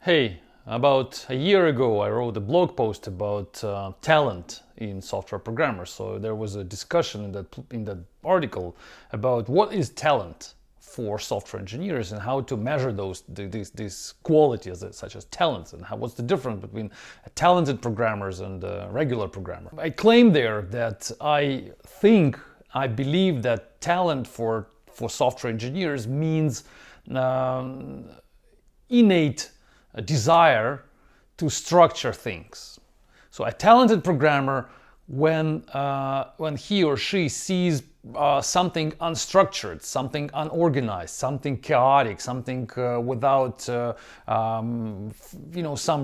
Hey, about a year ago I wrote a blog post about talent in software programmers. So there was a discussion in that article about what is talent for software engineers and how to measure these qualities such as talents, and what's the difference between talented programmers and regular programmers. I claim there that I believe that talent for software engineers means innate desire to structure things. So a talented programmer, when he or she sees something unstructured, something unorganized, something chaotic, something without some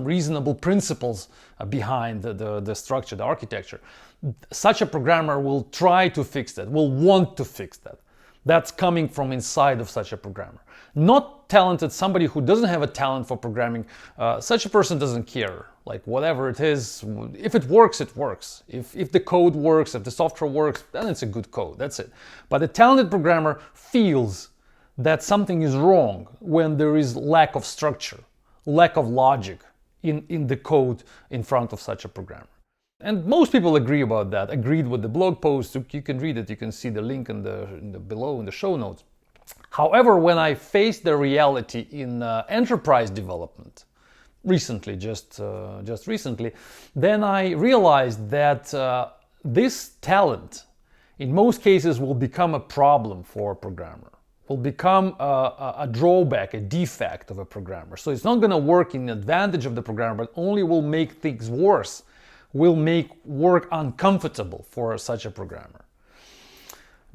reasonable principles behind the structure, the architecture, such a programmer will try to fix that, will want to fix that. That's coming from inside of such a programmer. Not talented, somebody who doesn't have a talent for programming, such a person doesn't care. Like whatever it is, if it works, it works. If the code works, if the software works, then it's a good code, that's it. But a talented programmer feels that something is wrong when there is lack of structure, lack of logic in the code in front of such a programmer. And most people agree about that, agreed with the blog post. You can read it, you can see the link below in the show notes. However, when I faced the reality in enterprise development, recently, just recently, then I realized that this talent, in most cases, will become a problem for a programmer, will become a drawback, a defect of a programmer. So it's not going to work in advantage of the programmer, but only will make things worse, will make work uncomfortable for such a programmer.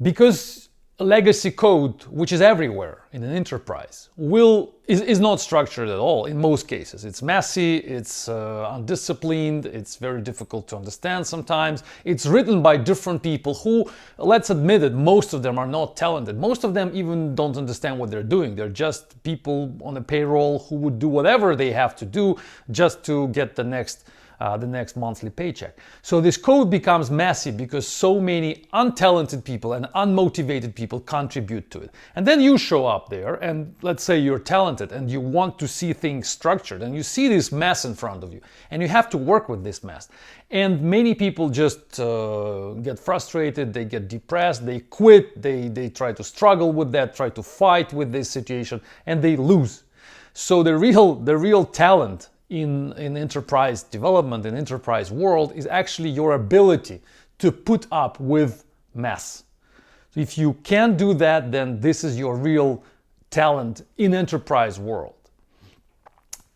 Because legacy code, which is everywhere in an enterprise, is not structured at all in most cases. It's messy, it's undisciplined, it's very difficult to understand sometimes. It's written by different people who, let's admit it, most of them are not talented. Most of them even don't understand what they're doing. They're just people on a payroll who would do whatever they have to do just to get the next monthly paycheck. So this code becomes messy because so many untalented people and unmotivated people contribute to it. And then you show up there and let's say you're talented and you want to see things structured and you see this mess in front of you and you have to work with this mess. And many people just get frustrated, they get depressed, they quit, they try to struggle with that, try to fight with this situation, and they lose. So the real talent in enterprise development, in enterprise world, is actually your ability to put up with mess. So if you can't do that, then this is your real talent in enterprise world.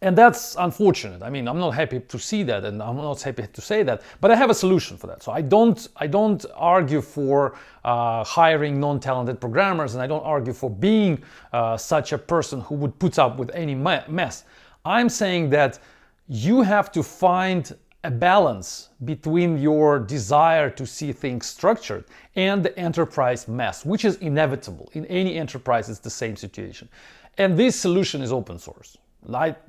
And that's unfortunate. I mean, I'm not happy to see that, and I'm not happy to say that, but I have a solution for that. So I don't argue for hiring non-talented programmers, and I don't argue for being such a person who would put up with any mess. I'm saying that you have to find a balance between your desire to see things structured and the enterprise mess, which is inevitable. In any enterprise, it's the same situation. And this solution is open source.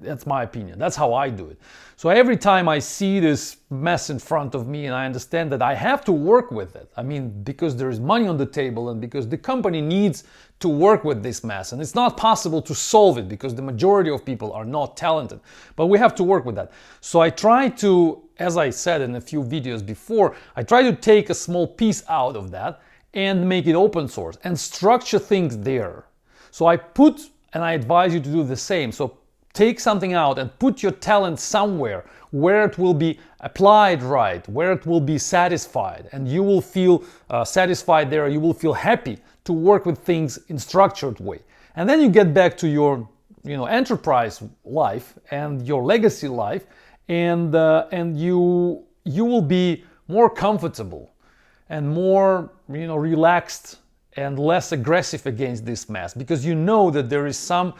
That's my opinion. That's how I do it. So every time I see this mess in front of me and I understand that I have to work with it, I mean, because there is money on the table and because the company needs to work with this mess, and it's not possible to solve it because the majority of people are not talented, but we have to work with that. So I try to, as I said in a few videos before, I try to take a small piece out of that and make it open source and structure things there. So I advise you to do the same. So take something out and put your talent somewhere where it will be applied right, where it will be satisfied, and you will feel satisfied there, you will feel happy to work with things in structured way. And then you get back to your enterprise life and your legacy life, and you will be more comfortable and more relaxed and less aggressive against this mess, because you know that there is some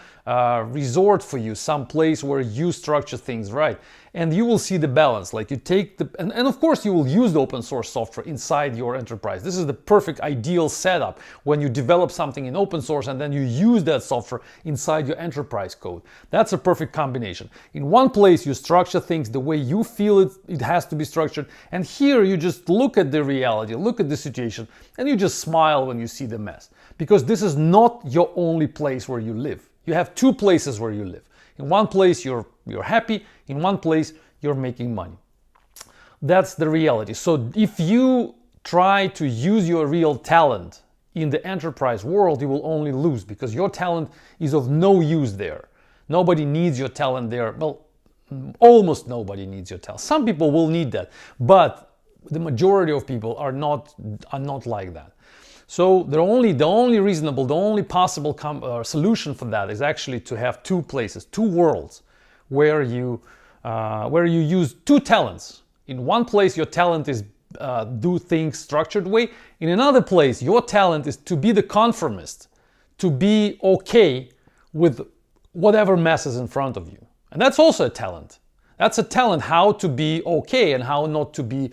resort for you, some place where you structure things right, and you will see the balance. Like you take and of course you will use the open source software inside your enterprise. This is the perfect ideal setup when you develop something in open source and then you use that software inside your enterprise code. That's a perfect combination. In one place you structure things the way you feel it has to be structured, and here you just look at the reality, look at the situation, and you just smile when you see the mess, because this is not your only place where you live. You have two places where you live. In one place you're you're happy. In one place, you're making money. That's the reality. So if you try to use your real talent in the enterprise world, you will only lose, because your talent is of no use there. Nobody needs your talent there. Well, almost nobody needs your talent. Some people will need that, but the majority of people are not like that. So the only possible solution for that is actually to have two places, two worlds, where you use two talents. In one place, your talent is do things structured way. In another place, your talent is to be the conformist, to be okay with whatever mess is in front of you. And that's also a talent. That's a talent, how to be okay and how not to be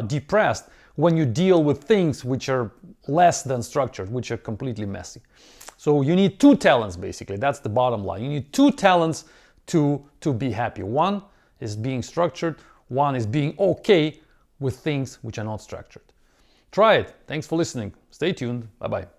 depressed when you deal with things which are less than structured, which are completely messy. So you need two talents, basically. That's the bottom line. You need two talents to be happy. One is being structured. One is being okay with things which are not structured. Try it. Thanks for listening. Stay tuned. Bye-bye.